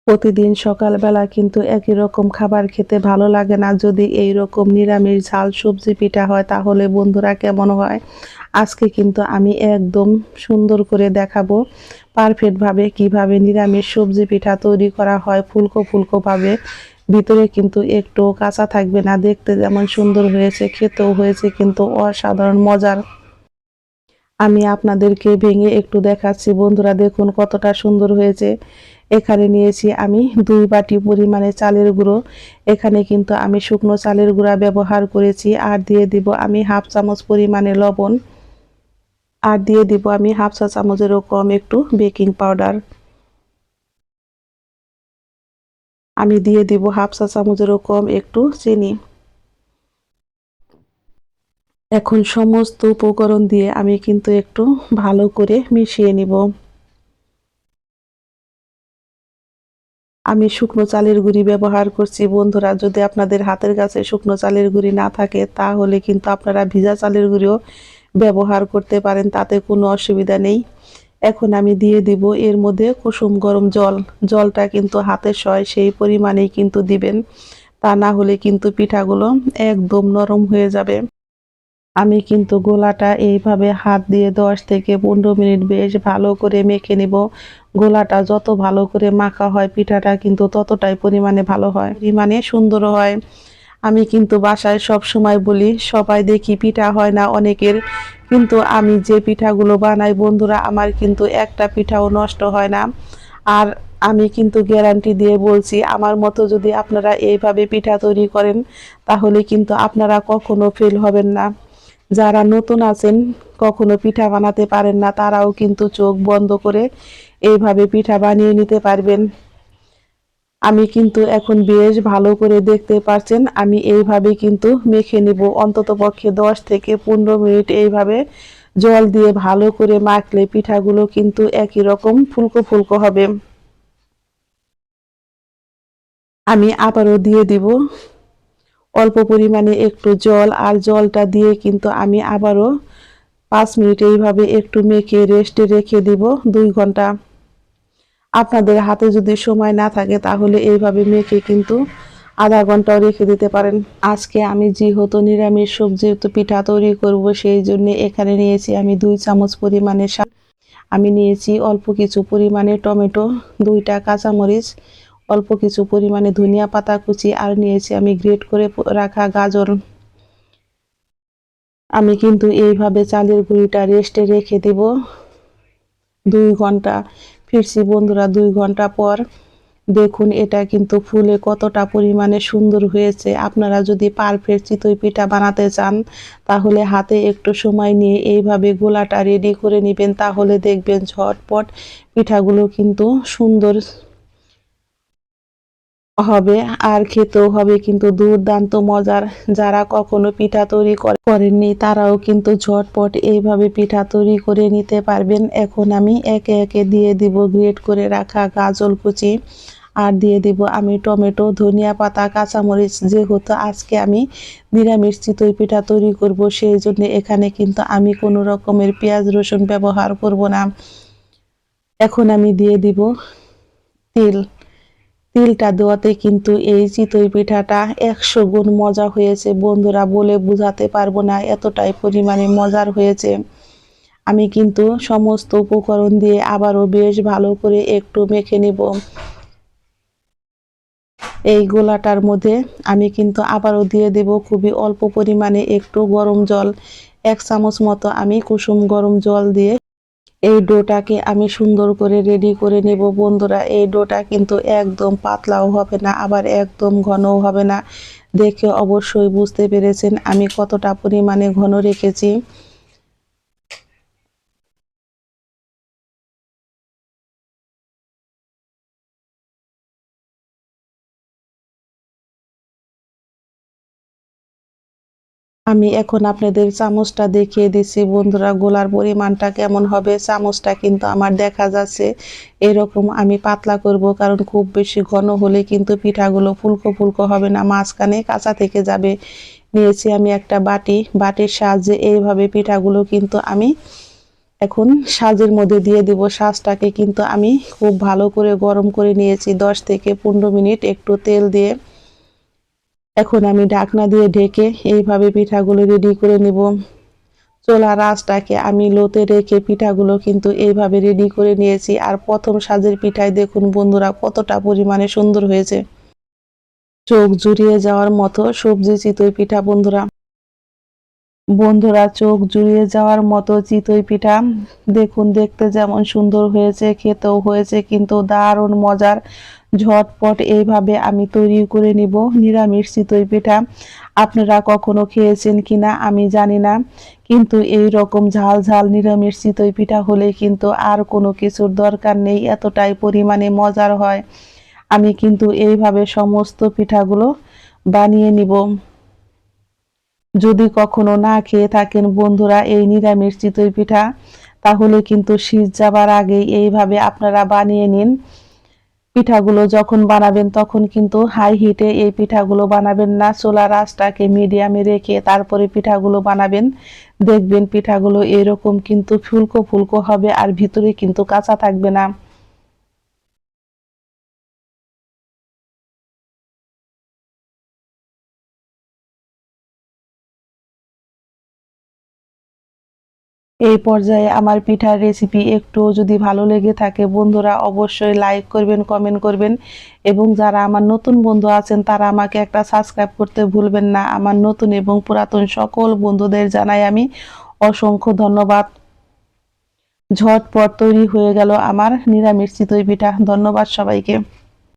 প্রতিদিন সকালবেলা কিন্তু একই রকম খাবার খেতে ভালো লাগে না। যদি এই রকম নিরামিষ ঝাল সবজি পিঠা হয় তাহলে বন্ধুরা কেমন হয়? আজকে কিন্তু আমি একদম সুন্দর করে দেখাবো পারফেক্টভাবে কিভাবে নিরামিষ সবজি পিঠা তৈরি করা হয় ফুলকো ফুলকো ভাবে। ভিতরে কিন্তু একটুও কাঁচা থাকবে না। দেখতে যেমন সুন্দর হয়েছে, খেতেও হয়েছে কিন্তু অসাধারণ মজার। আমি আপনাদেরকে ভেঙে একটু দেখাচ্ছি বন্ধুরা, দেখুন কতটা সুন্দর হয়েছে। এখানে নিয়েছি আমি 2 বাটি পরিমাণে চালের গুঁড়ো। এখানে কিন্তু আমি শুকনো চালের গুঁড়া ব্যবহার করেছি। আর দিয়ে দিব আমি হাফ চামচ পরিমাণে লবণ। আর দিয়ে দিব আমি হাফ চা চামচেরও কম একটু বেকিং পাউডার। আমি দিয়ে দিব হাফ চা চামচেরও কম একটু চিনি। এখন সমস্ত উপকরণ দিয়ে আমি কিন্তু একটু ভালো করে মিশিয়ে নিব। আমি শুকনো চালের গুঁড়ি ব্যবহার করছি বন্ধুরা। যদি আপনাদের হাতের কাছে শুকনো চালের গুঁড়ি না থাকে তাহলে কিন্তু আপনারা ভিজা চালের গুঁড়িও ব্যবহার করতে পারেন, তাতে কোনো অসুবিধা নেই। এখন আমি দিয়ে দিব এর মধ্যে কুসুম গরম জল। জলটা কিন্তু হাতে সয় সেই পরিমাণেই কিন্তু দিবেন, তা না হলে কিন্তু পিঠাগুলো একদম নরম হয়ে যাবে। আমি কিন্তু গোলাটা এইভাবে হাত দিয়ে 10 থেকে 15 মিনিট বেশ ভালো করে মেখে নিব। গোলাটা যত ভালো করে মাখা হয় পিঠাটা কিন্তু ততটাই পরিমাণে ভালো হয়, পরিমাণে সুন্দর হয়। আমি কিন্তু বাসায় সব সময় বলি, সবাই দেখি পিঠা হয় না অনেকের, কিন্তু আমি যে পিঠাগুলো বানাই বন্ধুরা আমার কিন্তু একটা পিঠাও নষ্ট হয় না। আর আমি কিন্তু গ্যারান্টি দিয়ে বলছি, আমার মতো যদি আপনারা এইভাবে পিঠা তৈরি করেন তাহলে কিন্তু আপনারা কখনো ফেল হবেন না। যারা নতুন আছেন, কখনো পিঠা বানাতে পারেন না, তারাও কিন্তু চোখ বন্ধ করে এইভাবে পিঠা বানিয়ে নিতে পারবেন। আমি কিন্তু এখন বেশ ভালো করে দেখতে পাচ্ছেন আমি এইভাবে কিন্তু মেখে নিব অন্ততপক্ষে 10 থেকে 15 মিনিট। এইভাবে জল দিয়ে ভালো করে মাখলে পিঠাগুলো কিন্তু একই রকম ফুলকো ফুলকো হবে। আমি আবারও দিয়ে দিব অল্প পরিমাণে একটু জল। আর জলটা দিয়ে কিন্তু আমি আবারও 5 মিনিট এইভাবে একটু মেখে রেস্টে রেখে দিব 2 ঘন্টা। আপনাদের হাতে যদি সময় না থাকে তাহলে এইভাবে মেখে কিন্তু আধা ঘন্টাও রেখে দিতে পারেন। আজকে আমি যেহেতু নিরামিষ সবজি তো পিঠা তৈরি করব, সেই জন্য এখানে নিয়েছি আমি 2 চামচ পরিমাণে আমি নিয়েছি অল্প কিছু পরিমাণে টমেটো, 2টা কাঁচামরিচ, অল্প কিছু পরিমাণে ধনিয়া পাতা কুচি, আর নিয়েছি আমি গ্রেট করে রাখা গাজর। আমি কিন্তু এইভাবে চালের গুঁড়িটা রেস্টে রেখে দেব 2 ঘন্টা। ফিরছি বন্ধুরা 2 ঘন্টা পর। দেখুন এটা কিন্তু ফুলে কতটা পরিমাণে সুন্দর হয়েছে। আপনারা যদি পারফেক্ট চিতই পিঠা বানাতে চান তাহলে হাতে একটু সময় নিয়ে এইভাবে গোলাটা রেডি করে নেবেন, তাহলে দেখবেন ঝটপট পিঠাগুলো কিন্তু সুন্দর হবে আর খেতেও হবে কিন্তু দুর্দান্ত মজার। যারা কখনো পিঠা তৈরি করেননি তারাও কিন্তু ঝটপট এইভাবে পিঠা তৈরি করে নিতে পারবেন। এখন আমি একে একে দিয়ে দিব গ্রেট করে রাখা গাজর কুচি, আর দিয়ে দিব আমি টমেটো, ধনিয়া পাতা, কাঁচামরিচ। যেহেতু আজকে আমি নিরামিষ চিতই পিঠা তৈরি করব সেই জন্য এখানে কিন্তু আমি কোনো রকমের পেঁয়াজ রসুন ব্যবহার করব না। এখন আমি দিয়ে দিব তিল। তিলটা দেওয়াতে কিন্তু এই চিতই পিঠাটা 100 গুণ মজা হয়েছে বন্ধুরা, বলে বোঝাতে পারবো না, এতটাই পরিমাণে মজার হয়েছে। আমি কিন্তু সমস্ত উপকরণ দিয়ে আবারও বেশ ভালো করে একটু মেখে নিব। এই গোলাটার মধ্যে আমি কিন্তু আবারও দিয়ে দেব খুবই অল্প পরিমাণে একটু গরম জল। 1 চামচ মতো আমি কুসুম গরম জল দিয়ে এই ডোটাকে আমি সুন্দর করে রেডি করে নেব বন্ধুরা। এই ডোটা কিন্তু একদম পাতলাও হবে না আবার একদম ঘনও হবে না। দেখে অবশ্যই বুঝতে পেরেছেন আমি কতটা পরিমাণে ঘন রেখেছি। আমি এখন আপনাদের চামচটা দেখিয়ে দিচ্ছি বন্ধুরা, গোলার পরিমাণটা কেমন হবে। চামচটা কিন্তু আমার দেখা যাচ্ছে এরকম আমি পাতলা করব, কারণ খুব বেশি ঘন হলে কিন্তু পিঠাগুলো ফুলকো ফুলকো হবে না, মাঝখানে কাঁচা থেকে যাবে। নিয়েছি আমি একটা বাটি, বাটির সাহায্যে এইভাবে পিঠাগুলো কিন্তু আমি এখন সাজের মধ্যে দিয়ে দিব। সাজটাকে কিন্তু আমি খুব ভালো করে গরম করে নিয়েছি 10 থেকে 15 মিনিট একটু তেল দিয়ে। এখন আমি ঢাকনা দিয়ে ঢেকে এইভাবে পিঠাগুলো রেডি করে নিব। চুলার আঁচটাকে আমি লোতে রেখে পিঠাগুলো কিন্তু এইভাবে রেডি করে নিয়েছি। আর প্রথম সাজের পিঠায় দেখুন বন্ধুরা কতটা পরিমাণে সুন্দর হয়েছে, চোখ জুড়িয়ে যাওয়ার মতো সবজি চিতই পিঠা বন্ধুরা। বন্ধুরা চোখ জুড়িয়ে যাওয়ার মতো চিতই পিঠা দেখুন, দেখতে যেমন সুন্দর হয়েছে খেতেও হয়েছে কিন্তু দারুণ মজার। ঝটপট এইভাবে আমি তৈরি করে নিব নিরামিষ চিতই পিঠা। আপনারা কখনো খেয়েছেন কিনা আমি জানি না, কিন্তু এই রকম ঝাল ঝাল নিরামিষ চিতই পিঠা হলে কিন্তু আর কোনো কিছুর দরকার নেই, এতটাই পরিমাণে মজার হয়। আমি কিন্তু এইভাবে সমস্ত পিঠাগুলো বানিয়ে নিব। যদি কখনো না খেয়ে থাকেন বন্ধুরা এই নিরামিষ চিতই পিঠা, তাহলে কিন্তু শীত যাবার আগেই এইভাবে আপনারা বানিয়ে নিন। পিঠাগুলো যখন বানাবেন তখন কিন্তু হাই হিটে এই পিঠাগুলো বানাবেন না, চুলার আঁচটাকে মিডিয়ামে রেখে তারপরে পিঠাগুলো বানাবেন। দেখবেন পিঠাগুলো এরকম কিন্তু ফুলকো ফুলকো হবে আর ভিতরে কিন্তু কাঁচা থাকবে না। এই পর্যায়ে আমার পিঠার রেসিপি একটু যদি ভালো লেগে থাকে বন্ধুরা অবশ্যই লাইক করবেন, কমেন্ট করবেন, এবং যারা আমার নতুন বন্ধু আছেন তারা আমাকে একটা সাবস্ক্রাইব করতে ভুলবেন না। আমার নতুন এবং পুরাতন সকল বন্ধুদের জানাই আমি অসংখ্য ধন্যবাদ। ঝটপট তৈরি হয়ে গেল আমার নিরামিষ চিতই পিঠা। ধন্যবাদ সবাইকে।